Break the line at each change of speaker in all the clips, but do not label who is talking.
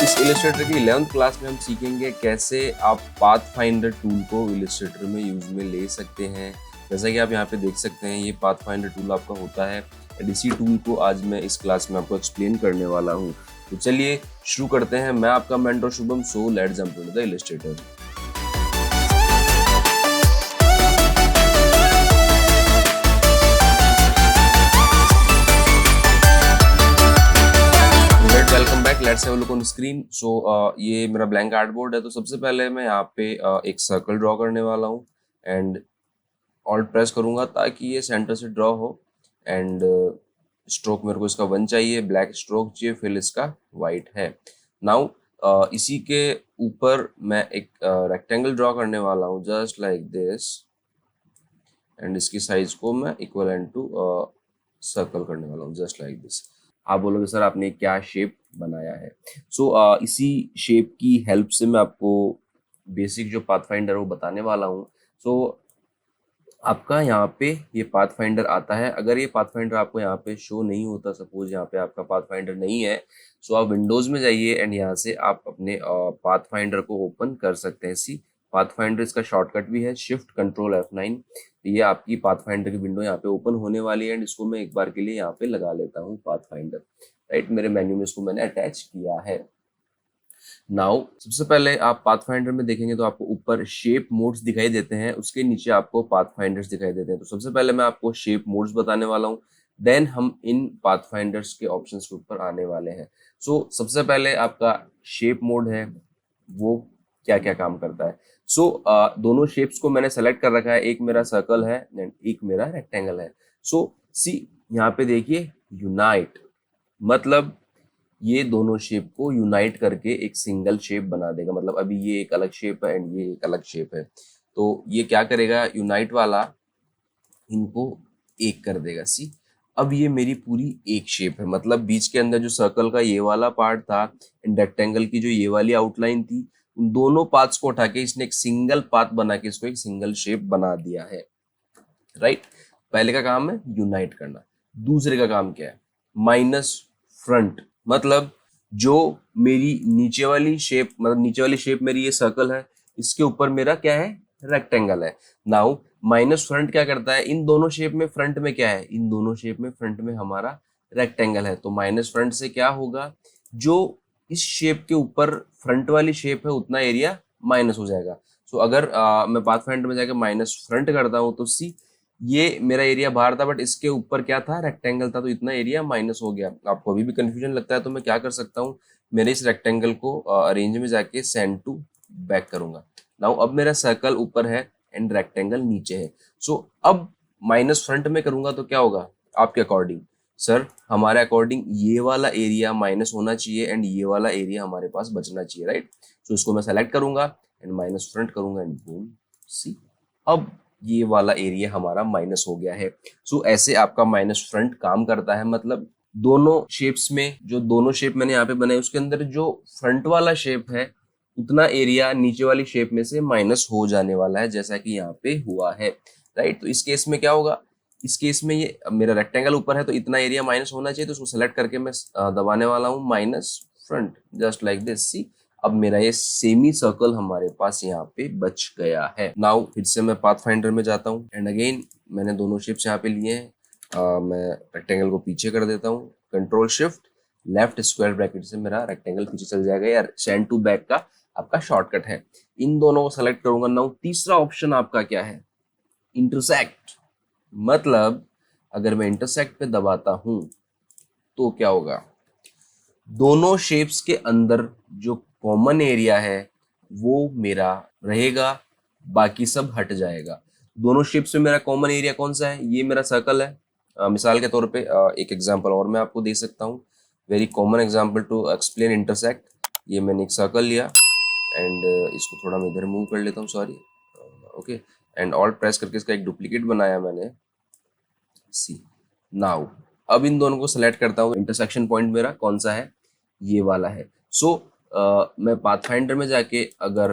इस इलस्ट्रेटर की 11th class में हम सीखेंगे कैसे आप पाथफाइंडर टूल को इलस्ट्रेटर में यूज में ले सकते हैं। जैसा कि आप यहाँ पे देख सकते हैं, ये पाथफाइंडर टूल आपका होता है एंड इसी टूल को आज मैं इस क्लास में आपको एक्सप्लेन करने वाला हूँ। तो चलिए शुरू करते हैं। मैं आपका mentor Shubham, so let's jump into the illustrator. Welcome back, let's have a look on screen. So ये मेरा ब्लैंक आर्टबोर्ड है। तो सबसे पहले मैं यहाँ पे एक सर्कल ड्रॉ करने वाला हूँ एंड ऑल्ट प्रेस करूँगा ताकि ये सेंटर से ड्रॉ हो। एंड स्ट्रोक मेरे को इसका 1 चाहिए, ब्लैक स्ट्रोक चाहिए, फिल इसका वाइट है। नाउ इसी के ऊपर मैं एक रेक्टेंगल ड्रॉ करने वाला हूँ जस्ट लाइक दिस एंड इसकी साइज को मैं इक्वलेंट टू सर्कल करने वाला हूँ जस्ट लाइक दिस। आप बोलोगे सर आपने क्या शेप बनाया है। सो इसी शेप की हेल्प से मैं आपको बेसिक जो पाथफाइंडर है वो बताने वाला हूँ। सो आपका यहाँ पे ये पाथफाइंडर आता है। अगर ये पाथफाइंडर आपको यहाँ पे शो नहीं होता, सपोज यहाँ पे आपका पाथफाइंडर नहीं है, सो आप विंडोज में जाइए एंड यहाँ से आप अपने पाथफाइंडर को ओपन कर सकते हैं। सी पाथफाइंडर, इसका शॉर्टकट भी है शिफ्ट कंट्रोल F9। ये आपकी पाथफाइंडर की विंडो यहाँ पे ओपन होने वाली है एंड इसको मैं एक बार के लिए यहाँ पे लगा लेता हूँ पाथफाइंडर। राइट, मेरे मेन्यू में इसको मैंने अटैच किया है। नाउ सबसे पहले आप पाथफाइंडर में देखेंगे तो आपको ऊपर शेप मोड्स दिखाई देते हैं, उसके नीचे आपको पाथफाइंडर्स दिखाई देते हैं। तो सबसे पहले मैं आपको शेप मोड्स बताने वाला हूँ, देन हम इन पाथफाइंडर्स के ऑप्शंस के ऊपर आने वाले हैं। सो सबसे पहले आपका शेप मोड है, वो क्या क्या काम करता है। दोनों शेप्स को मैंने सेलेक्ट कर रखा है, एक मेरा सर्कल है एंड एक मेरा रेक्टेंगल है। सी यहाँ पे देखिए यूनाइट, मतलब ये दोनों शेप को यूनाइट करके एक सिंगल शेप बना देगा। मतलब अभी ये एक अलग शेप है एंड ये एक अलग शेप है, तो ये क्या करेगा, यूनाइट वाला इनको एक कर देगा। सी अब ये मेरी पूरी एक शेप है, मतलब बीच के अंदर जो सर्कल का ये वाला पार्ट था एंड रेक्टेंगल की जो ये वाली आउटलाइन थी, उन दोनों पार्ट्स को उठा के इसने एक सिंगल पाथ बना के इसको एक सिंगल शेप बना दिया है। राइट, पहले का काम है यूनाइट करना। दूसरे का काम क्या है, माइनस फ्रंट, मतलब जो मेरी नीचे वाली शेप, मतलब नीचे वाली शेप मेरी ये सर्कल है, इसके ऊपर मेरा क्या है, रेक्टेंगल है। नाउ माइनस फ्रंट क्या करता है, इन दोनों शेप में फ्रंट में क्या है, इन दोनों शेप में फ्रंट में हमारा रेक्टेंगल है। तो माइनस फ्रंट से क्या होगा, जो इस शेप के ऊपर फ्रंट वाली शेप है उतना एरिया माइनस हो जाएगा। अगर मैं पाथफाइंडर में जाकर माइनस फ्रंट करता हूँ तो सी ये मेरा एरिया बाहर था बट इसके ऊपर क्या था, रेक्टेंगल था, तो इतना एरिया माइनस हो गया। आपको अभी भी कंफ्यूजन लगता है तो मैं क्या कर सकता हूँ, मेरे इस रेक्टेंगल को अरेंज में जाके सेंड टू बैक करूंगा। नाउ अब मेरा सर्कल ऊपर है एंड रेक्टेंगल नीचे है। अब माइनस फ्रंट में करूंगा तो क्या होगा आपके अकॉर्डिंग, सर हमारे अकॉर्डिंग ये वाला एरिया माइनस होना चाहिए एंड ये वाला एरिया हमारे पास बचना चाहिए। राइट, इसको मैं सेलेक्ट करूंगा एंड माइनस फ्रंट करूंगा एंड बूम, सी अब ये वाला एरिया हमारा माइनस हो गया है। ऐसे आपका माइनस फ्रंट काम करता है। मतलब दोनों शेप्स में, जो दोनों शेप मैंने यहाँ पे बनाए उसके अंदर जो फ्रंट वाला शेप है उतना एरिया नीचे वाली शेप में से माइनस हो जाने वाला है, जैसा कि यहाँ पे हुआ है। राइट, तो इस केस में क्या होगा, इस केस में ये मेरा रेक्टेंगल ऊपर है तो इतना एरिया माइनस होना चाहिए, तो उसको सेलेक्ट करके मैं दबाने वाला हूँ minus front just like this. See अब मेरा ये सेमी सर्कल हमारे पास यहाँ पे बच गया है। नाउ फिर से मैं पाथफाइंडर में जाता हूँ एंड अगेन मैंने दोनों शेप्स यहाँ पे लिए हैं। मैं रेक्टेंगल को पीछे कर देता हूँ, control shift left square bracket से मेरा रेक्टेंगल पीछे चल जाएगा। यार सेंड टू बैक का आपका शॉर्टकट है। इन दोनों को सेलेक्ट करूंगा। नाउ तीसरा ऑप्शन आपका क्या है, इंटरसेक्ट। मतलब अगर मैं इंटरसेक्ट पे दबाता हूं तो क्या होगा, दोनों शेप्स के अंदर जो कॉमन एरिया है वो मेरा रहेगा, बाकी सब हट जाएगा। दोनों शेप्स में मेरा कॉमन एरिया कौन सा है, ये मेरा सर्कल है। मिसाल के तौर पे एक एग्जांपल और मैं आपको दे सकता हूँ, very common example to explain intersect. ये मैंने एक सर्कल लिया एंड इसको थोड़ा मैं इधर मूव कर लेता हूँ, sorry, okay, and alt press करके इसका एक डुप्लीकेट बनाया मैंने। सी नाउ अब इन दोनों को सेलेक्ट करता हूँ, इंटरसेक्शन पॉइंट मेरा कौन सा है, ये वाला है। मैं पाथफाइंडर में जाके अगर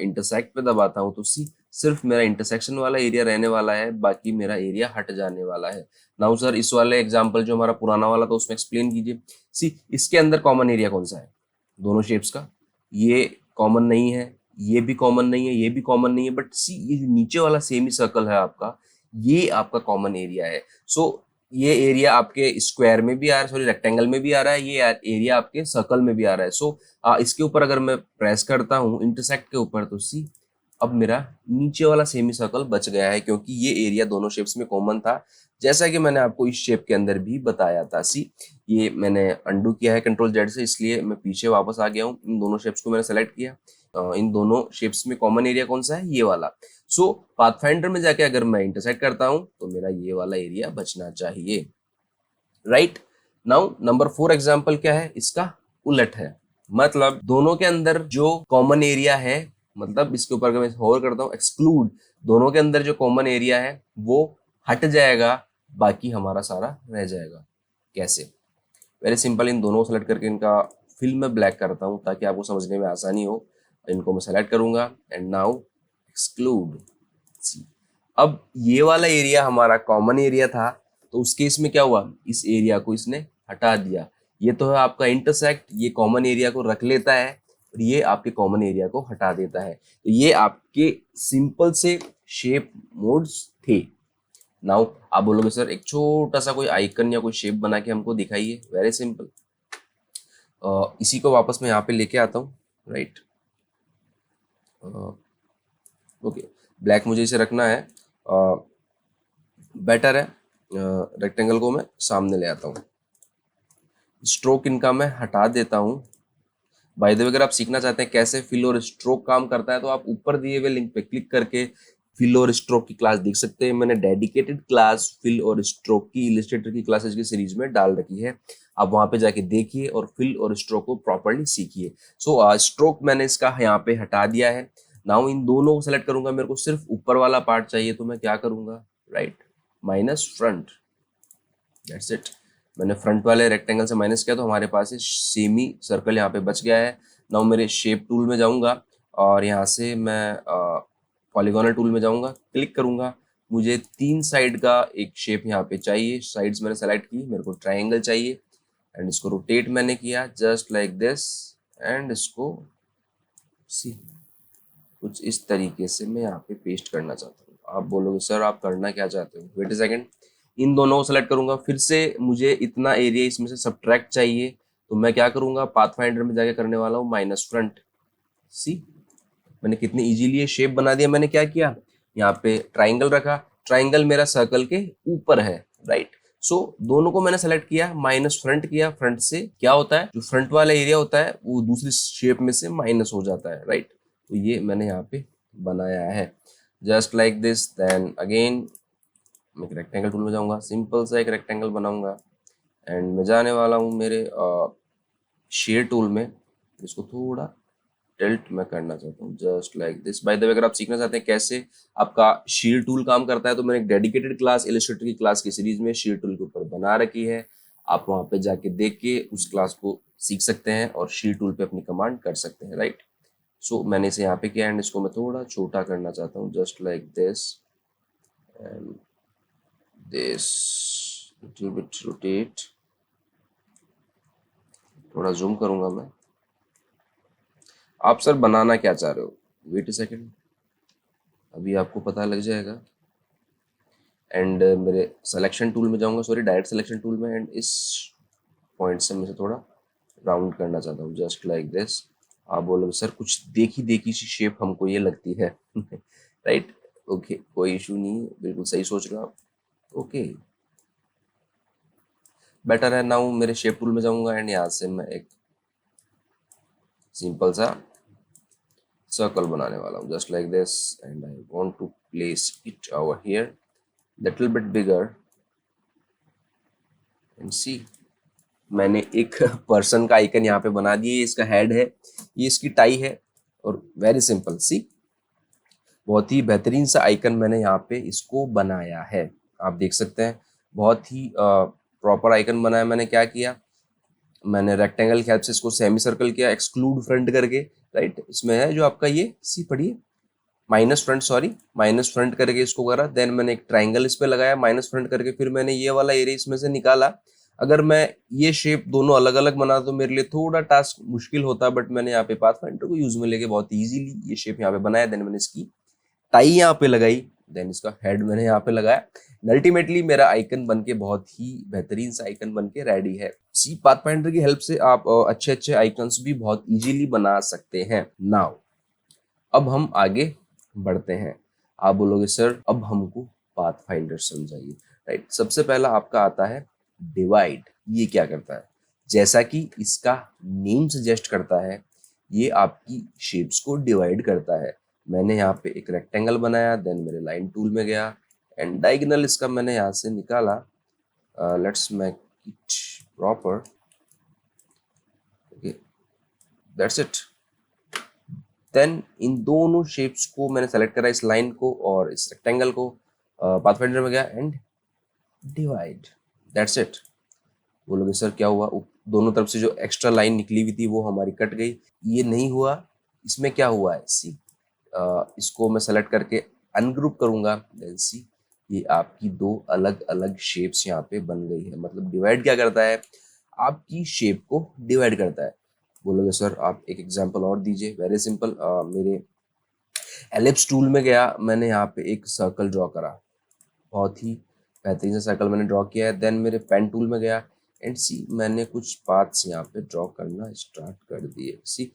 इंटरसेक्ट पे दबाता हूँ तो सी सिर्फ मेरा इंटरसेक्शन वाला एरिया रहने वाला है, बाकी मेरा एरिया हट जाने वाला है। नाउ सर इस वाले एग्जांपल जो हमारा पुराना वाला था उसमें एक्सप्लेन कीजिए। सी इसके अंदर कॉमन एरिया कौन सा है, दोनों शेप्स का। ये कॉमन नहीं है, ये भी कॉमन नहीं है, ये भी कॉमन नहीं है, बट सी ये जो नीचे वाला सेमी सर्कल है आपका, ये आपका कॉमन एरिया है। सो ये एरिया आपके स्क्वायर में भी आ रहा है, सॉरी रेक्टेंगल में भी आ रहा है, ये एरिया आपके सर्कल में भी आ रहा है। सो इसके ऊपर अगर मैं प्रेस करता हूँ इंटरसेक्ट के ऊपर, तो सी अब मेरा नीचे वाला सेमी सर्कल बच गया है, क्योंकि ये एरिया दोनों शेप्स में कॉमन था, जैसा कि मैंने आपको इस शेप के अंदर भी बताया था। सी ये मैंने अंडू किया है कंट्रोल जेड से, इसलिए मैं पीछे वापस आ गया हूँ। इन दोनों शेप्स को मैंने सेलेक्ट किया। इन दोनों शेप्स में कॉमन एरिया कौन सा है? ये वाला। सो पाथफाइंडर में जाके अगर मैं इंटरसेक्ट करता हूँ तो मेरा ये वाला एरिया बचना चाहिए, राइट। नाउ नंबर 4 एग्जाम्पल क्या है? इसका उलट है, मतलब दोनों के अंदर जो कॉमन एरिया है, मतलब इसके ऊपर अगर मैं होवर करता हूँ एक्सक्लूड, दोनों के अंदर जो कॉमन एरिया है वो हट जाएगा, बाकी हमारा सारा रह जाएगा। कैसे? वेरी सिंपल, इन दोनों को सेलेक्ट करके इनका फिल में ब्लैक करता हूँ ताकि आपको समझने में आसानी हो। इनको मैं सेलेक्ट करूंगा एंड नाउ एक्सक्लूड। अब ये वाला एरिया हमारा कॉमन एरिया था, तो उस केस में क्या हुआ? इस एरिया को इसने हटा दिया। ये तो है आपका इंटरसेक्ट, ये कॉमन एरिया को रख लेता है और ये आपके कॉमन एरिया को हटा देता है। तो ये आपके सिंपल से शेप मोड्स थे। नाउ आप बोलोगे सर एक छोटा सा कोई आइकन या कोई शेप बना के हमको दिखाइए। वेरी सिंपल, इसी को वापस मैं यहाँ पे लेके आता हूँ, राइट। ओके, ब्लैक मुझे इसे रखना है, बेटर है। रेक्टेंगल को मैं सामने ले आता हूँ, स्ट्रोक इनका मैं हटा देता हूँ। बाय द वे, अगर आप सीखना चाहते हैं कैसे फिल और स्ट्रोक काम करता है, तो आप ऊपर दिए हुए लिंक पे क्लिक करके फिल और स्ट्रोक की क्लास देख सकते हैं। मैंने डेडिकेटेड क्लास फिल और स्ट्रोक की इलस्ट्रेटर की क्लासेज की सीरीज में डाल रखी है, आप वहां पे जाके देखिए और फिल और स्ट्रोक को प्रॉपर्ली सीखिए। सो स्ट्रोक मैंने इसका यहाँ पे हटा दिया है। नाउ इन दोनों को सेलेक्ट करूंगा, मेरे को सिर्फ ऊपर वाला पार्ट चाहिए, तो मैं क्या करूंगा? Right, minus front, that's it. मैंने फ्रंट वाले रेक्टेंगल से माइनस किया तो हमारे पास सेमी सर्कल यहाँ पे बच गया है। नाउ मेरे शेप टूल में जाऊंगा और यहाँ से मैं पॉलीगोनल टूल में जाऊंगा, क्लिक करूंगा। मुझे 3 साइड का एक शेप यहाँ पे चाहिए, साइड्स मैंने सेलेक्ट की, मेरे को ट्राइंगल चाहिए एंड इसको रोटेट मैंने किया जस्ट लाइक दिस एंड इसको सी कुछ इस तरीके से मैं यहाँ पे पेस्ट करना चाहता हूँ। आप बोलोगे सर आप करना क्या चाहते हो? वेट अ सेकेंड, इन दोनों को सेलेक्ट करूंगा, फिर से मुझे इतना एरिया इसमें से सब्ट्रैक्ट चाहिए, तो मैं क्या करूंगा? पाथफाइंडर में जाके करने वाला हूँ माइनस फ्रंट। सी मैंने कितनी इजीली ये शेप बना दिया। मैंने क्या किया? यहाँ पे ट्राइंगल रखा, ट्राइंगल मेरा सर्कल के ऊपर है, राइट। सो दोनों को मैंने सेलेक्ट किया, माइनस फ्रंट किया, फ्रंट से क्या होता है? जो फ्रंट वाला एरिया होता है वो दूसरी शेप में से माइनस हो जाता है, राइट। तो ये मैंने यहाँ पे बनाया है just like this. Then again मैं एक रेक्टेंगल टूल में जाऊंगा, सिंपल सा एक रेक्टेंगल बनाऊंगा एंड मैं जाने वाला हूँ मेरे शेयर टूल में, इसको थोड़ा टिल्ट मैं करना चाहता हूँ just like this. By the way, अगर आप सीखना चाहते हैं कैसे आपका शीर टूल काम करता है, तो मैंने एक डेडिकेटेड क्लास इलस्ट्रेटर की क्लास की सीरीज में शीर टूल के ऊपर बना रखी है, आप वहां पे जाके देख के उस क्लास को सीख सकते हैं और शीर टूल पे अपनी कमांड कर सकते हैं, राइट। सो मैंने इसे यहाँ पे किया एंड इसको मैं थोड़ा छोटा करना चाहता हूँ just like this and this, little bit rotate, थोड़ा जूम करूंगा मैं। आप सर बनाना क्या चाह रहे हो? वेट अ सेकेंड, अभी आपको पता लग जाएगा। एंड मेरे सिलेक्शन टूल में जाऊंगा, सॉरी डायरेक्ट सिलेक्शन टूल में, एंड इस पॉइंट से मैं से थोड़ा राउंड करना चाहता हूँ जस्ट लाइक दिस। आप बोलोगे सर कुछ देखी देखी सी शेप हमको ये लगती है राइट, ओके, कोई इशू नहीं है, बिल्कुल सही सोच रहे हो आप, ओके बेटर है। नाउ मेरे शेप टूल में जाऊंगा एंड यहाँ से मैं एक सिंपल सा सर्कल बनाने वाला हूँ just like this and I want to place it over here little bit bigger and see मैंने एक पर्सन का आइकन यहाँ पे बना दिया, इसका हेड है, ये इसकी टाई है और वेरी सिंपल सी बहुत ही बेहतरीन सा आइकन मैंने यहाँ पे इसको बनाया है। आप देख सकते हैं बहुत ही प्रॉपर आइकन बनाया। मैंने क्या किया? मैंने रेक्टेंगल की हेल्प से इसको सेमी सर्कल किया, एक्सक्लूड फ्रंट करके, राइट। इसमें है जो आपका ये सी पढ़िए minus front, sorry minus front करके इसको करा। देन मैंने एक ट्राइंगल इस पे लगाया माइनस फ्रंट करके, फिर मैंने ये वाला एरिया इसमें से निकाला। अगर मैं ये शेप दोनों अलग अलग बना तो मेरे लिए थोड़ा टास्क मुश्किल होता, बट मैंने यहाँ पे पाथफाइंडर को यूज में लेके बहुत इजीली ये शेप यहाँ पे बनाया। देन मैंने इसकी टाई यहाँ पे लगाई, देन इसका हेड मैंने यहाँ पे लगाया। अल्टीमेटली मेरा आइकन बन के बहुत ही बेहतरीन सा आइकन बन के रेडी है। सी पाथफाइंडर की हेल्प से आप अच्छे अच्छे आइकन्स भी बहुत इजीली बना सकते हैं। नाउ अब हम आगे बढ़ते हैं। आप बोलोगे सर अब हमको पाथफाइंडर समझाइए, राइट। सबसे पहला आपका आता है डिवाइड। ये क्या करता है? जैसा कि इसका नेम सजेस्ट करता है, ये आपकी शेप्स को डिवाइड करता है। मैंने यहाँ पे एक रेक्टेंगल बनाया, देन मेरे लाइन टूल में गया एंड डायगोनल इसका मैंने यहाँ से निकाला। Let's make it proper, okay, that's it. Then इन दोनों शेप्स को मैंने सेलेक्ट करा, इस लाइन को और इस रेक्टेंगल को। पाथफाइंडर में गया एंड डिवाइड, दैट्स इट। बोलोगे सर क्या हुआ? दोनों तरफ से जो एक्स्ट्रा लाइन निकली हुई थी वो हमारी कट गई। ये नहीं हुआ, इसमें क्या हुआ है? सी इसको मैं सेलेक्ट करके अनग्रुप करूंगा, देन सी ये आपकी दो अलग अलग शेप्स यहाँ पे बन गई है। मतलब डिवाइड क्या करता है? आपकी शेप को डिवाइड करता है। बोलोगे सर आप एक एग्जांपल और दीजिए। वेरी सिंपल, मेरे एलिप्स टूल में गया, मैंने यहाँ पे एक सर्कल ड्रॉ करा, बहुत ही बेहतरीन सा सर्कल मैंने ड्रॉ किया है। देन मेरे पेन टूल में गया एंड सी मैंने कुछ पाथ्स यहाँ पे ड्रॉ करना स्टार्ट कर दिए। सी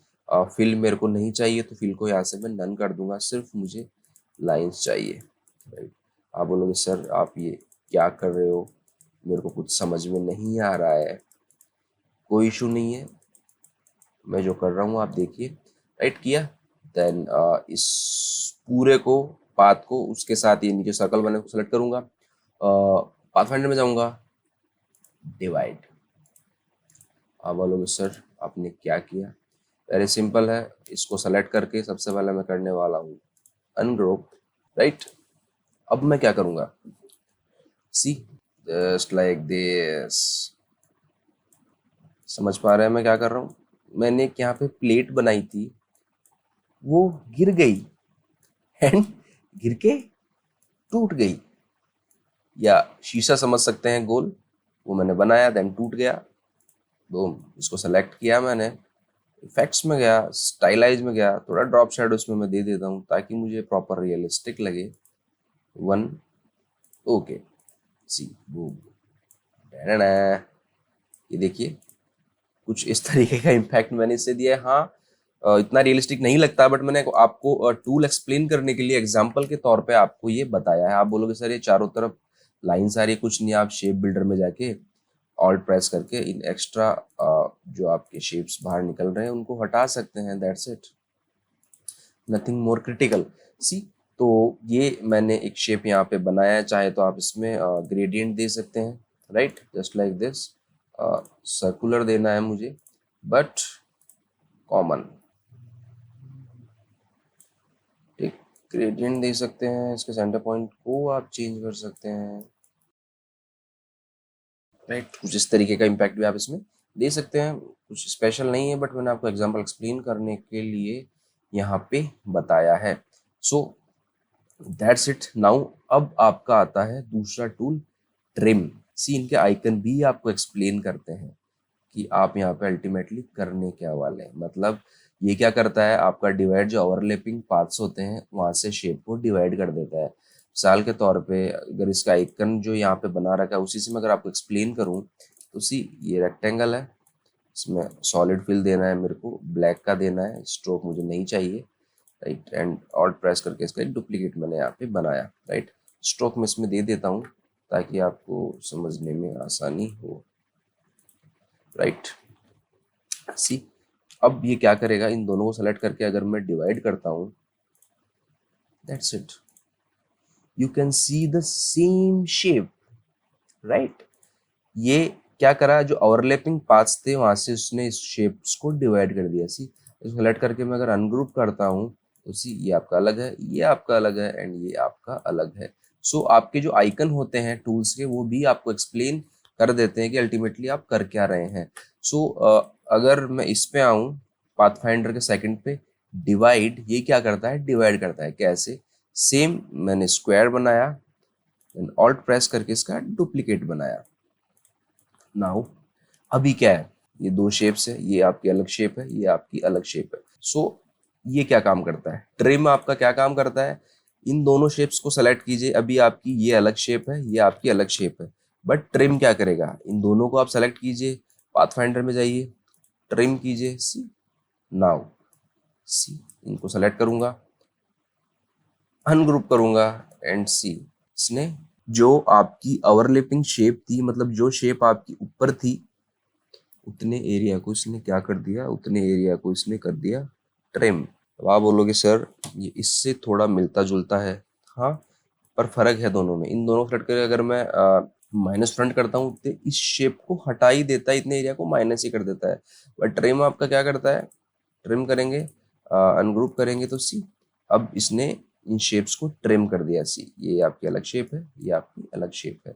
फिल मेरे को नहीं चाहिए तो फिल को यहाँ से मैं नन कर दूंगा, सिर्फ मुझे लाइंस चाहिए, राइट। आप बोलोगे सर आप ये क्या कर रहे हो, मेरे को कुछ समझ में नहीं आ रहा है। कोई इशू नहीं है, मैं जो कर रहा हूँ आप देखिए, राइट किया। देन इस पूरे को पाथ को उसके साथ ये नीचे सर्कल बने को सेलेक्ट करूंगा, पाथफाइंडर में जाऊंगा, डिवाइड। आप बोलोगे सर आपने क्या किया? वेरी सिंपल है, इसको सेलेक्ट करके सबसे पहले मैं करने वाला हूँ अनग्रुप, राइट। अब मैं क्या करूंगा? सी जस्ट लाइक दिस। समझ पा रहे हैं मैं क्या कर रहा हूँ? मैंने एक यहाँ पे प्लेट बनाई थी, वो गिर गई एंड गिर के टूट गई, या शीशा समझ सकते हैं गोल, वो मैंने बनाया देन टूट गया। बूम, इसको सेलेक्ट किया मैंने, इफेक्ट्स में गया, स्टाइलाइज में गया, थोड़ा ड्रॉप शेडो इसमें मैं दे देता हूँ ताकि मुझे प्रॉपर रियलिस्टिक लगे। वन, ओके, सी बूम, ये देखिए कुछ इस तरीके का इम्पैक्ट मैंने इससे दिया है। हाँ इतना रियलिस्टिक नहीं लगता, बट मैंने आपको टूल एक्सप्लेन करने के लिए एग्जांपल के तौर पे आपको ये बताया है। आप बोलोगे सर ये चारों तरफ लाइंस आ रही है, कुछ नहीं, आप शेप बिल्डर में जाके ऑल्ट प्रेस करके इन एक्स्ट्रा जो आपके शेप्स बाहर निकल रहे हैं उनको हटा सकते हैं, that's it, nothing more critical. See तो ये मैंने एक शेप यहाँ पे बनाया है, चाहे तो आप इसमें ग्रेडियंट दे सकते हैं, right, just like this. Circular देना है मुझे बट कॉमन, ठीक, ग्रेडियंट दे सकते हैं, इसके सेंटर पॉइंट को आप चेंज कर सकते हैं, राइट। कुछ इस तरीके का इम्पैक्ट भी आप इसमें दे सकते हैं, कुछ स्पेशल नहीं है, बट मैंने आपको एग्जांपल एक्सप्लेन करने के लिए यहाँ पे बताया है। So that's it. नाउ अब आपका आता है दूसरा टूल, ट्रिम। सी इनके आइकन भी आपको एक्सप्लेन करते हैं कि आप यहाँ पे अल्टीमेटली करने क्या वाले हैं। मतलब ये क्या करता है, आपका डिवाइड जो ओवरलैपिंग पार्ट्स होते हैं वहां से शेप को डिवाइड कर देता है। मिसाल के तौर पे अगर इसका आइकन जो यहाँ पे बना रखा है उसी से मैं अगर आपको एक्सप्लेन करूँ तो सी ये रेक्टेंगल है, इसमें सॉलिड फिल देना है, मेरे को ब्लैक का देना है, स्ट्रोक मुझे नहीं चाहिए, राइट। एंड ऑल्ट प्रेस करके इसका एक डुप्लीकेट मैंने यहाँ पे बनाया, राइट। स्ट्रोक में इसमें दे देता हूँ ताकि आपको समझने में आसानी हो, राइट। सी अब ये क्या करेगा, इन दोनों को सेलेक्ट करके अगर मैं डिवाइड करता हूँ, that's it, you can see the same shape, right. ये क्या करा, जो ओवरलैपिंग पार्ट्स थे वहां से उसने इस शेप्स को डिवाइड कर दिया। सी इसको सेलेक्ट करके मैं अगर अनग्रुप करता हूँ तो सी ये आपका अलग है, ये आपका अलग है एंड ये आपका अलग है। सो आपके जो आइकन होते हैं टूल्स के वो भी आपको एक्सप्लेन कर देते हैं कि अल्टीमेटली आप कर क्या रहे हैं। सो अगर मैं इस पे आऊं पाथफाइंडर के सेकंड पे, डिवाइड, ये क्या करता है, डिवाइड करता है। कैसे? सेम मैंने स्क्वायर बनाया, ऑल्ट प्रेस करके इसका डुप्लीकेट बनाया, नाउ अभी क्या है, ये दो शेप्स है, ये आपकी अलग शेप है, ये आपकी अलग शेप है। सो ये क्या काम करता है, ट्रिम आपका क्या काम करता है, इन दोनों शेप्स को सेलेक्ट कीजिए। अभी आपकी ये अलग शेप है, ये आपकी अलग शेप है, बट ट्रिम क्या करेगा, इन दोनों को आप सेलेक्ट कीजिए, पाथफाइंडर में जाइए, ट्रिम कीजिए, सी नाउ सी, इनको सेलेक्ट करूंगा, अनग्रुप करूंगा एंड सी, इसने जो आपकी ओवरलैपिंग शेप थी, मतलब जो शेप आपकी ऊपर थी, उतने एरिया को इसने क्या कर दिया, उतने एरिया को इसने कर दिया ट्रिम। अब आप बोलोगे सर ये इससे थोड़ा मिलता जुलता है, हाँ, पर फर्क है दोनों में। इन दोनों फ्रंट करके अगर मैं माइनस फ्रंट करता हूँ तो इस शेप को हटा ही देता है, इतने एरिया को माइनस ही कर देता है। बट ट्रिम आपका क्या करता है, ट्रिम करेंगे, अनग्रुप करेंगे तो सी, अब इसने इन शेप्स को ट्रिम कर दिया। सी, ये आपकी अलग शेप है, ये आपकी अलग शेप है।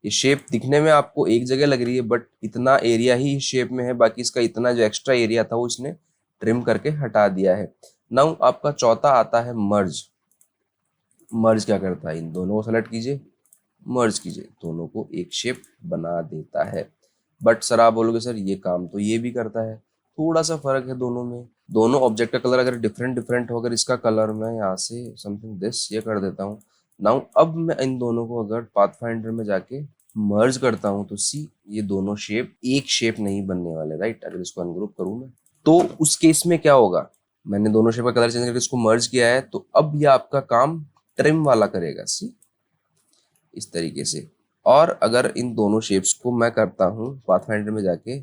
ये शेप दिखने में आपको एक जगह लग रही है, बट इतना एरिया ही इस शेप में है, बाकी इसका इतना जो एक्स्ट्रा एरिया था वो इसने ट्रिम करके हटा दिया है। नाउ आपका चौथा आता है मर्ज। मर्ज क्या करता है, इन दोनों को सेलेक्ट कीजिए, मर्ज कीजिए, दोनों को एक शेप बना देता है। बट सर आप बोलोगे सर ये काम तो ये भी करता है, थोड़ा सा फर्क है दोनों में। दोनों ऑब्जेक्ट का कलर अगर डिफरेंट डिफरेंट हो, अगर इसका कलर मैं यहाँ से समथिंग दिस ये कर देता हूँ। नाउ अब मैं इन दोनों को अगर पाथफाइंडर में जाके मर्ज करता हूँ तो सी, ये दोनों शेप एक शेप नहीं बनने वाले, राइट। अगर इसको अनग्रुप करूँ मैं तो उस केस में क्या होगा, मैंने दोनों शेप का कलर चेंज करके इसको मर्ज किया है, तो अब ये आपका काम ट्रिम वाला करेगा, सी, इस तरीके से। और अगर इन दोनों शेप्स को मैं करता हूँ पाथफाइंडर में जाके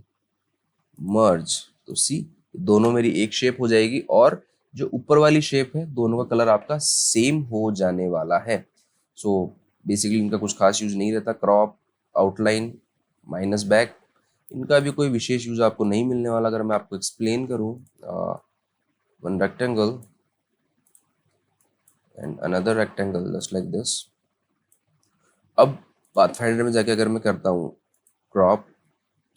मर्ज, तो सी, दोनों मेरी एक शेप हो जाएगी, और जो ऊपर वाली शेप है दोनों का कलर आपका सेम हो जाने वाला है। सो बेसिकली इनका कुछ खास यूज नहीं रहता, क्रॉप, आउटलाइन, माइनस बैक, इनका भी कोई विशेष यूज आपको नहीं मिलने वाला। अगर मैं आपको एक्सप्लेन करूँ, one rectangle and another rectangle just like this. अब पाथफाइंडर में जाके अगर मैं करता हूँ क्रॉप,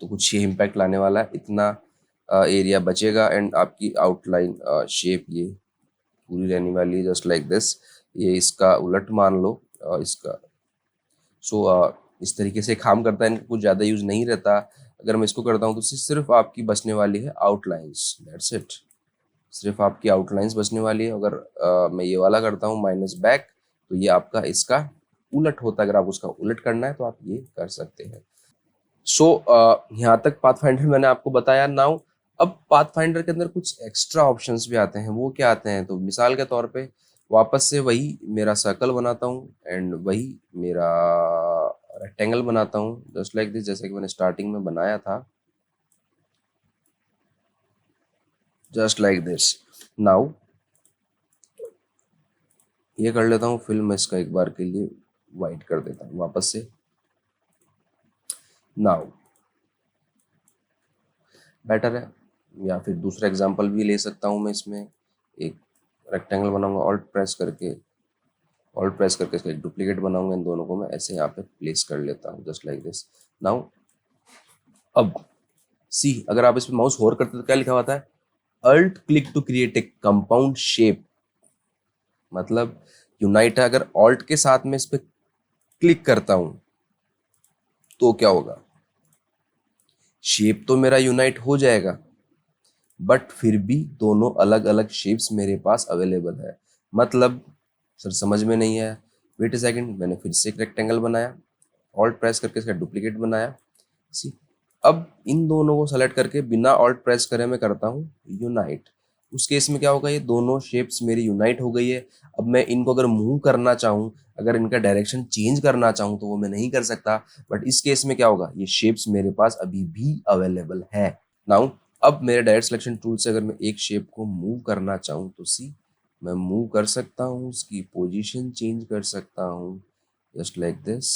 तो कुछ ये इम्पैक्ट लाने वाला है, इतना एरिया बचेगा, एंड आपकी आउटलाइन शेप ये पूरी रहने वाली है जस्ट लाइक दिस। ये इसका उलट मान लो, इसका। सो इस तरीके से काम करता है, इनका कुछ ज़्यादा यूज नहीं रहता। अगर मैं इसको करता हूँ तो सिर्फ आपकी बचने वाली है आउटलाइंस, दैट्स इट, सिर्फ आपकी आउटलाइंस बचने वाली है। अगर मैं ये वाला करता हूँ माइनस बैक, तो ये आपका इसका उलट होता है। अगर आप उसका उलट करना है तो आप ये कर सकते हैं। सो यहाँ तक पाथफाइंडर मैंने आपको बताया। नाउ अब पाथफाइंडर के अंदर कुछ एक्स्ट्रा ऑप्शंस भी आते हैं, वो क्या आते हैं, तो मिसाल के तौर पे वापस से वही मेरा सर्कल बनाता हूँ एंड वही मेरा रेक्टेंगल बनाता हूँ जस्ट लाइक दिस, जैसे कि मैंने स्टार्टिंग में बनाया था, जस्ट लाइक दिस। नाउ ये कर लेता हूँ, फिर मैं इसका एक बार के लिए वाइट कर देता हूँ वापस से। नाउ बेटर है, या फिर दूसरा एग्जांपल भी ले सकता हूँ मैं। इसमें एक रेक्टेंगल बनाऊंगा, ऑल्ट प्रेस करके इसका एक डुप्लीकेट बनाऊंगा, इन दोनों को मैं ऐसे यहाँ पे प्लेस कर लेता हूँ जस्ट लाइक दिस। नाउ अब सी, अगर आप इस पे माउस होल्ड करते तो क्या लिखा हुआ है, alt click to create a compound shape, मतलब यूनाइट है। अगर ऑल्ट के साथ में इस पे क्लिक करता हूं तो क्या होगा, शेप तो मेरा यूनाइट हो जाएगा, बट फिर भी दोनों अलग अलग शेप्स मेरे पास अवेलेबल है। मतलब सर समझ में नहीं आया, वेट ए सेकंड, मैंने फिर से एक रेक्टेंगल बनाया, ऑल्ट प्रेस करके इसका डुप्लीकेट बनाया, सी। अब इन दोनों को सेलेक्ट करके बिना ऑल्ट प्रेस करे मैं करता हूँ यूनाइट। उस केस में क्या होगा, ये दोनों शेप्स मेरी यूनाइट हो गई है। अब मैं इनको अगर मूव करना चाहूँ, अगर इनका डायरेक्शन चेंज करना चाहूँ तो वो मैं नहीं कर सकता, बट इस केस में क्या होगा, ये शेप्स मेरे पास अभी भी अवेलेबल है। नाउ अब मेरे डायरेक्ट सिलेक्शन टूल से अगर मैं एक शेप को मूव करना चाहूँ तो सी, मैं मूव कर सकता हूँ, उसकी पोजीशन चेंज कर सकता हूँ जस्ट लाइक दिस।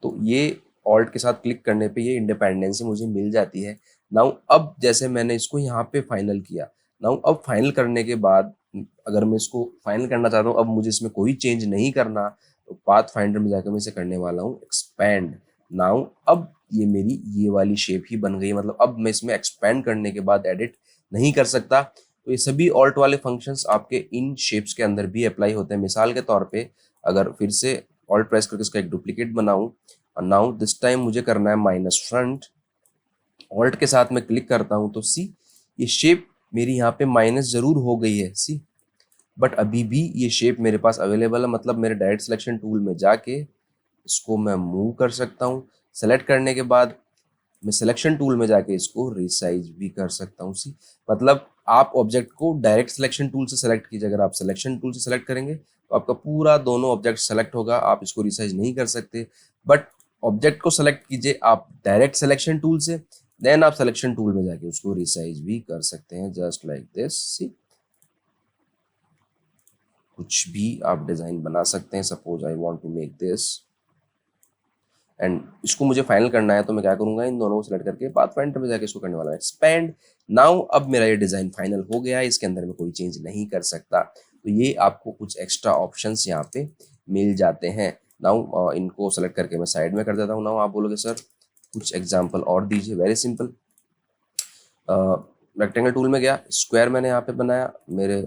तो ये ऑल्ट के साथ क्लिक करने पे ये इंडिपेंडेंसी मुझे मिल जाती है। नाउ अब जैसे मैंने इसको यहाँ पे फाइनल किया, नाउ अब फाइनल करने के बाद अगर मैं इसको फाइनल करना चाहता हूँ, अब मुझे इसमें कोई चेंज नहीं करना, तो पाथ फाइंडर में जाकर मैं इसे करने वाला हूँ एक्सपैंड। नाउ अब ये मेरी ये वाली शेप ही बन गई, मतलब अब मैं इसमें एक्सपैंड करने के बाद एडिट नहीं कर सकता। तो ये सभी ऑल्ट वाले फंक्शंस आपके इन शेप्स के अंदर भी अप्लाई होते हैं। मिसाल के तौर पे अगर फिर से ऑल्ट प्रेस करके इसका एक डुप्लीकेट बनाऊं नाउ दिस टाइम मुझे करना है माइनस फ्रंट, ऑल्ट के साथ में क्लिक करता हूँ तो सी ये शेप मेरी यहाँ पे माइनस जरूर हो गई है सी, बट अभी भी ये शेप मेरे पास अवेलेबल है, मतलब मेरे डायरेक्ट सिलेक्शन टूल में जाके इसको मैं मूव कर सकता हूँ। सेलेक्ट करने के बाद मैं सिलेक्शन टूल में जाके इसको रिसाइज भी कर सकता हूँ सी, मतलब आप ऑब्जेक्ट को डायरेक्ट सिलेक्शन टूल से सेलेक्ट कीजिए। अगर आप सिलेक्शन टूल से सेलेक्ट करेंगे तो आपका पूरा दोनों ऑब्जेक्ट सेलेक्ट होगा, आप इसको रिसाइज नहीं कर सकते। बट ऑब्जेक्ट को सेलेक्ट कीजिए आप डायरेक्ट सिलेक्शन टूल से, देन आप सिलेक्शन टूल में जाके उसको रिसाइज भी कर सकते हैं जस्ट लाइक दिस सी। कुछ भी आप डिजाइन बना सकते हैं। Suppose I want to make this and इसको मुझे फाइनल करना है तो मैं क्या करूंगा, इन दोनों को सिलेक्ट करके पाथफाइंडर में जाके इसको करने वाला है एक्सपेंड। नाउ अब मेरा ये डिजाइन फाइनल हो गया है, इसके अंदर में कोई चेंज नहीं कर सकता। तो ये आपको कुछ एक्स्ट्रा ऑप्शंस यहाँ पे मिल जाते हैं। नाउ इनको सेलेक्ट करके मैं साइड में कर देता हूँ। नाउ आप बोलोगे सर कुछ एग्जाम्पल और दीजिए। वेरी सिंपल, रेक्टेंगल टूल में गया, स्क्वायर मैंने यहाँ पे बनाया, मेरे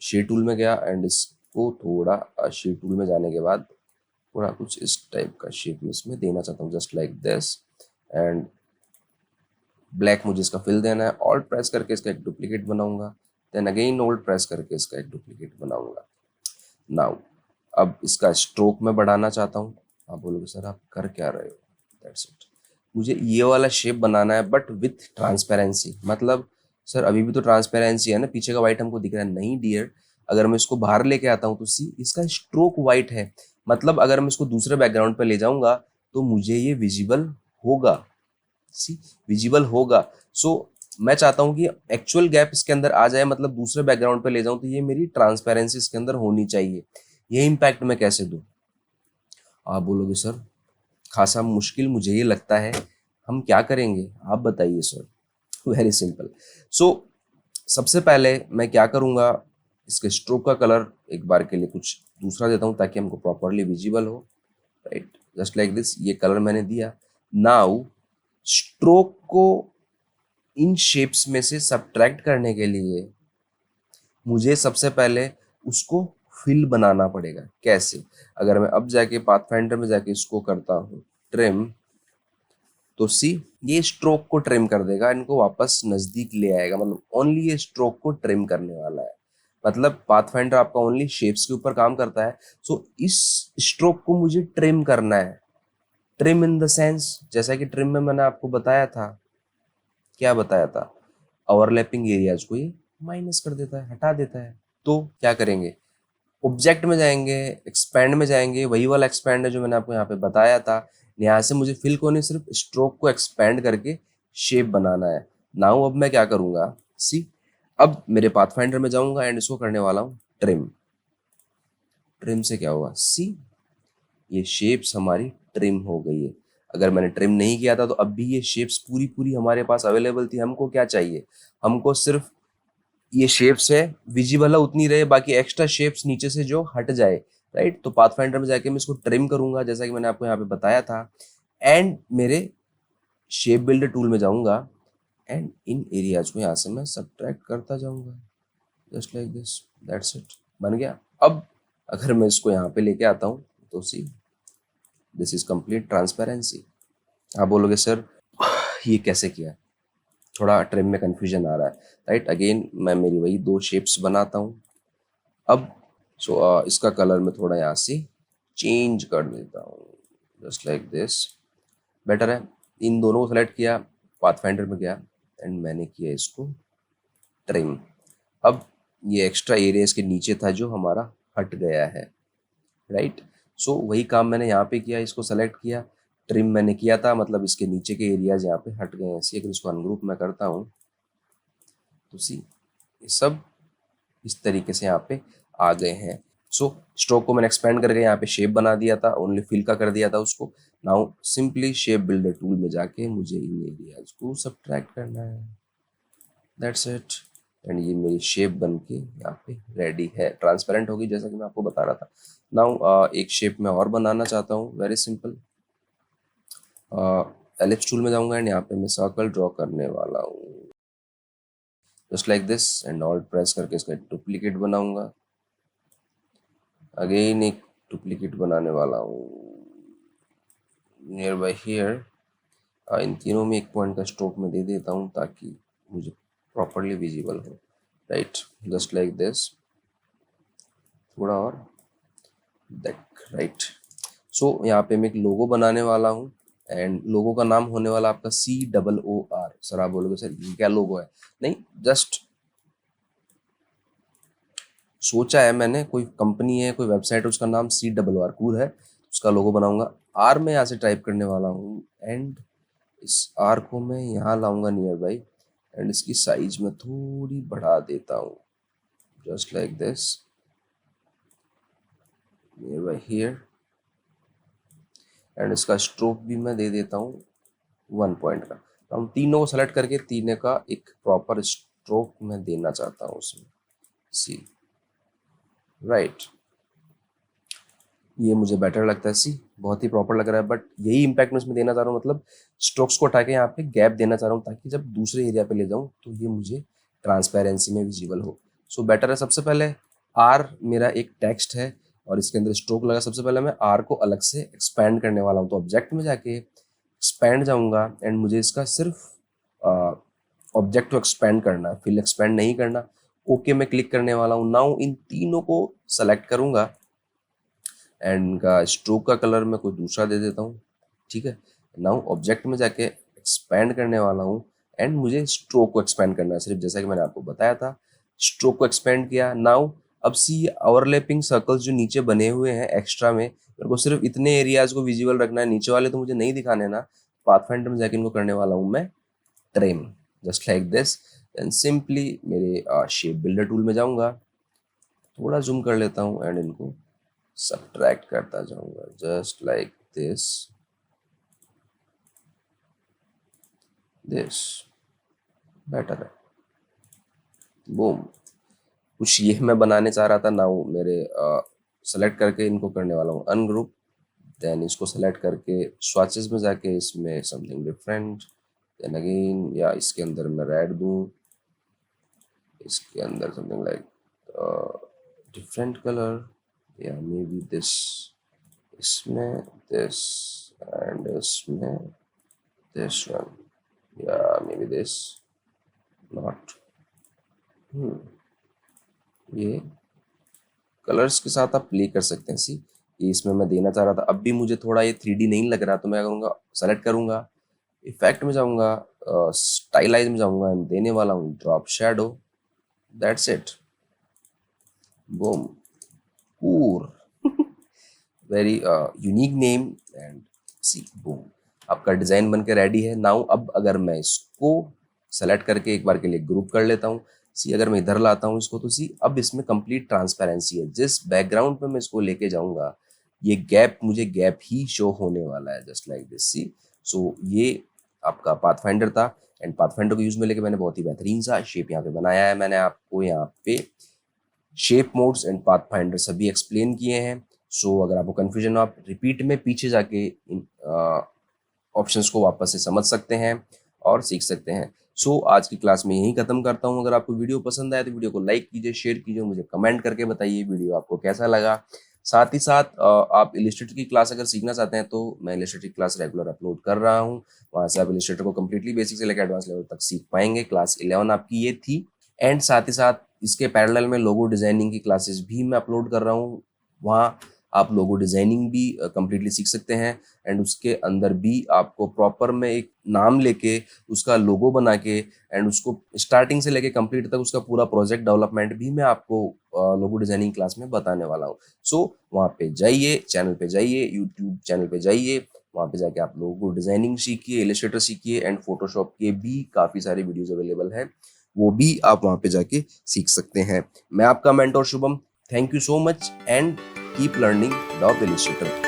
शेड टूल में गया एंड इसको थोड़ा शेड टूल में जाने के बाद थोड़ा कुछ इस टाइप का शेप में इसमें देना चाहता हूँ just like this and black मुझे इसका फिल देना है। ऑल्ट प्रेस करके इसका एक डुप्लीकेट बनाऊंगा, देन अगेन ऑल्ट प्रेस करके इसका एक डुप्लीकेट बनाऊंगा। नाउ अब इसका स्ट्रोक मैं बढ़ाना चाहता हूँ। आप बोलोगे सर आप कर क्या रहे हो, दैट्स इट। मुझे ये वाला शेप बनाना है बट विथ ट्रांसपेरेंसी, मतलब सर अभी भी तो ट्रांसपेरेंसी है ना, पीछे का वाइट हमको दिख रहा है। नहीं डियर, अगर मैं इसको बाहर लेके आता हूँ तो सी इसका स्ट्रोक वाइट है, मतलब अगर मैं इसको दूसरे बैकग्राउंड पे ले जाऊंगा तो मुझे ये विजिबल होगा, सी विजिबल होगा। सो मैं चाहता हूँ कि एक्चुअल गैप इसके अंदर आ जाए, मतलब दूसरे बैकग्राउंड पे ले जाऊं तो ये मेरी ट्रांसपेरेंसी इसके अंदर होनी चाहिए। ये इम्पैक्ट मैं कैसे दूं? आप बोलोगे सर खासा मुश्किल मुझे ये लगता है, हम क्या करेंगे आप बताइए सर। Very simple. सो सबसे पहले मैं क्या करूंगा, इसके स्ट्रोक का कलर एक बार के लिए कुछ दूसरा देता हूं ताकि हमको प्रॉपरली विजिबल हो, राइट, जस्ट लाइक दिस। ये कलर मैंने दिया। नाउ स्ट्रोक को इन शेप्स में से सब्ट्रैक्ट करने के लिए मुझे सबसे पहले उसको फिल बनाना पड़ेगा। कैसे? अगर मैं अब जाके पाथफाइंडर में जाके इसको करता हूँ ट्रिम, तो सी ये स्ट्रोक को ट्रिम कर देगा, इनको वापस नजदीक ले आएगा, मतलब ओनली ये स्ट्रोक को ट्रिम करने वाला है। मतलब पाथफाइंडर आपका ओनली शेप्स के ऊपर काम करता है। सो इस स्ट्रोक को मुझे ट्रिम करना है। ट्रिम इन द सेंस, जैसा कि ट्रिम में मैंने आपको बताया था, क्या बताया था, ओवरलैपिंग एरियाज को ये माइनस कर देता है, हटा देता है। तो क्या करेंगे, ऑब्जेक्ट में जाएंगे, एक्सपैंड में जाएंगे, वही वाला एक्सपैंड है जो मैंने आपको यहाँ पे बताया था। यहाँ से मुझे फिल को नहीं, सिर्फ स्ट्रोक को एक्सपैंड करके शेप बनाना है। नाउ अब मैं क्या करूंगा, सी अब मेरे पाथफाइंडर में जाऊंगा एंड इसको करने वाला हूँ ट्रिम। ट्रिम से क्या होगा, सी ये शेप्स हमारी ट्रिम हो गई है। अगर मैंने ट्रिम नहीं किया था तो अब भी ये शेप्स पूरी पूरी हमारे पास अवेलेबल थी। हमको क्या चाहिए, हमको सिर्फ ये शेप्स है विजिबल है उतनी रहे, बाकी एक्स्ट्रा शेप्स नीचे से जो हट जाए, राइट। तो पाथफाइंडर में जाके मैं इसको ट्रिम करूंगा जैसा कि मैंने आपको यहाँ पे बताया था, एंड मेरे शेप बिल्डर टूल में जाऊंगा एंड इन एरियाज को यहाँ से मैं सब्ट्रैक्ट करता जाऊंगा just like this, that's it, बन गया। अब अगर मैं इसको यहाँ पे लेके आता हूँ तो see this is complete transparency. आप बोलोगे सर ये कैसे किया, थोड़ा ट्रिम में कंफ्यूजन आ रहा है, राइट। अगेन मैं मेरी वही दो शेप्स बनाता हूँ। अब इसका कलर मैं थोड़ा यहाँ से चेंज कर देता हूँ जस्ट लाइक दिस, बेटर है। इन दोनों को सेलेक्ट किया, पाथफाइंडर में गया एंड मैंने किया इसको ट्रिम। अब ये एक्स्ट्रा एरिया इसके नीचे था जो हमारा हट गया है, राइट। सो वही काम मैंने यहाँ पे किया, इसको सेलेक्ट किया, ट्रिम मैंने किया था, मतलब इसके नीचे के एरियाज यहाँ पे हट गए हैं। ऐसे अगर इसको अनग्रुप मैं करता हूँ तो सी ये सब इस तरीके से यहाँ पे आ गए हैं। सो स्ट्रोक को मैंने एक्सपेंड करके यहाँ पे शेप बना दिया था, ओनली फिल का कर दिया था उसको। Now simply shape builder tool में जाके मुझे इन एरियाज को सब्ट्रैक्ट करना है, दैट्स इट। एंड ये मेरी शेप बन के यहाँ पे रेडी है, ट्रांसपेरेंट होगी जैसा कि मैं आपको बता रहा था। नाउ एक शेप में और बनाना चाहता हूँ, वेरी सिंपल। एलिप्स टूल में जाऊंगा एंड यहाँ पे मैं सर्कल ड्रॉ करने वाला हूँ just like this, and alt press करके इसका डुप्लीकेट बनाऊंगा। अगेन एक डुप्लीकेट बनाने वाला हूँ, नियर बाई हियर, इन तीनों में एक पॉइंट का स्ट्रोक मैं दे देता हूँ ताकि मुझे प्रॉपरली विजिबल हो, राइट, जस्ट लाइक दिस, थोड़ा और देख, राइट। सो यहाँ पे मैं एक लोगो बनाने वाला हूँ एंड लोगो का नाम होने वाला आपका COOR। सर आप बोलोगे सर ये क्या लोगो है? नहीं, जस्ट सोचा है मैंने, कोई कंपनी है, कोई वेबसाइट है, उसका नाम COOR कूर है, उसका लोगो बनाऊंगा। आर में यहाँ से टाइप करने वाला हूँ एंड इस आर को मैं यहाँ लाऊंगा नियर बाई एंड इसकी साइज में थोड़ी बढ़ा देता हूँ, just like this, near by here, and इसका स्ट्रोक भी मैं दे देता हूँ 1 पॉइंट का। तो हम तीनों को सेलेक्ट करके तीनों का एक प्रॉपर स्ट्रोक मैं देना चाहता हूँ उसमें, सी, राइट। ये मुझे बेटर लगता है, सी बहुत ही प्रॉपर लग रहा है, बट यही इम्पैक्ट मैं इसमें देना चाह रहा हूँ, मतलब स्ट्रोक्स को हटा के यहाँ पे गैप देना चाह रहा हूँ ताकि जब दूसरे एरिया पे ले जाऊँ तो ये मुझे ट्रांसपेरेंसी में विजिबल हो। सो बेटर है, सबसे पहले आर मेरा एक टेक्स्ट है और इसके अंदर स्ट्रोक लगा, सबसे पहले मैं आर को अलग से एक्सपैंड करने वाला हूँ। तो ऑब्जेक्ट में जाके एक्सपैंड जाऊँगा एंड मुझे इसका सिर्फ ऑब्जेक्ट को एक्सपैंड करना है, फिल एक्सपैंड नहीं करना। ओके में क्लिक करने वाला हूँ। नाउ इन तीनों को सेलेक्ट करूँगा एंड इनका स्ट्रोक का कलर मैं कोई दूसरा दे देता हूँ, ठीक है। नाउ ऑब्जेक्ट में जाके एक्सपैंड करने वाला हूँ एंड मुझे स्ट्रोक को एक्सपैंड करना है, सिर्फ जैसा कि मैंने आपको बताया था। स्ट्रोक को एक्सपैंड किया। नाउ अब सी ओवरलैपिंग सर्कल्स जो नीचे बने हुए हैं एक्स्ट्रा में, मेरे को सिर्फ इतने एरियाज को विजिबल रखना है, नीचे वाले तो मुझे नहीं दिखाने ना। पाथफाइंडर में जाके इनको करने वाला हूँ मैं trim, just like this. Then simply मेरे शेप बिल्डर टूल में जाऊँगा, थोड़ा जूम कर लेता हूँ एंड इनको सब्ट्रैक्ट करता जाऊंगा, just like this, this better है, बूम। कुछ ये मैं बनाने चाह रहा था। नाउ मेरे सेलेक्ट करके इनको करने वाला हूँ अनग्रुप, देन इसको सेलेक्ट करके स्वाचेस में जाके इसमें समथिंग डिफरेंट, देन अगेन या इसके अंदर मैं रेड दूँ, इसके अंदर समथिंग लाइक डिफरेंट कलर, या मे बी दिस, इसमें दिस एंड इसमें this one, yeah, maybe this, not, ये कलर्स के साथ आप प्ले कर सकते हैं। सी ये इसमें मैं देना चाह रहा था, अब भी मुझे थोड़ा ये 3D नहीं लग रहा, तो मैं करूँगा सेलेक्ट करूँगा, इफेक्ट में जाऊँगा, स्टाइलाइज में जाऊँगा एंड देने वाला हूँ drop shadow, that's it, boom, cool, very unique name and see, boom, आपका डिज़ाइन बन के रेडी है। नाउ अब अगर मैं इसको सेलेक्ट करके एक बार के लिए ग्रुप कर लेता हूँ, सी अगर मैं इधर लाता हूँ इसको, तो सी अब इसमें कंप्लीट ट्रांसपेरेंसी है। जिस बैकग्राउंड पे मैं इसको लेके जाऊँगा ये गैप, मुझे गैप ही शो होने वाला है, जस्ट लाइक दिस, सी। सो ये आपका पाथफाइंडर था एंड पाथफाइंडर को यूज़ में लेके मैंने बहुत ही बेहतरीन सा शेप यहाँ पे बनाया है। मैंने आपको यहाँ पे शेप मोड्स एंड पाथफाइंडर सभी एक्सप्लेन किए हैं। सो अगर आपको कन्फ्यूजन हो, आप रिपीट में पीछे जाके इन ऑप्शंस को वापस से समझ सकते हैं और सीख सकते हैं। सो आज की क्लास में यही खत्म करता हूँ। अगर आपको वीडियो पसंद आए तो वीडियो को लाइक कीजिए, शेयर कीजिए, मुझे कमेंट करके बताइए वीडियो आपको कैसा लगा। साथ ही साथ आप इलिस्ट्रेटर की क्लास अगर सीखना चाहते हैं तो मैं इलिस्ट्रेटर की क्लास रेगुलर अपलोड कर रहा हूँ, वहाँ से आप इलिस्ट्रेटर को कम्प्लीटली बेसिक से लेकर एडवांस लेवल तक सीख पाएंगे। क्लास 11 आपकी ये थी एंड साथ ही साथ इसके पैरेलल में लोगो डिजाइनिंग की क्लासेस भी मैं अपलोड कर रहा हूँ, वहाँ आप लोगो डिजाइनिंग भी कंप्लीटली सीख सकते हैं एंड उसके अंदर भी आपको प्रॉपर में एक नाम लेके उसका लोगो बना के एंड उसको स्टार्टिंग से लेके कंप्लीट तक उसका पूरा प्रोजेक्ट डेवलपमेंट भी मैं आपको लोगो डिजाइनिंग क्लास में बताने वाला हूँ। सो वहाँ पे जाइए, चैनल पे जाइए, यूट्यूब चैनल पे जाइए, वहाँ पे जाके आप लोगो डिजाइनिंग सीखिए, इलस्ट्रेटर सीखिए एंड फोटोशॉप के भी काफ़ी सारे वीडियोज अवेलेबल है, वो भी आप वहाँ पे जाके सीख सकते हैं। मैं आपका mentor Shubham, thank you so much and keep learning Adobe Illustrator.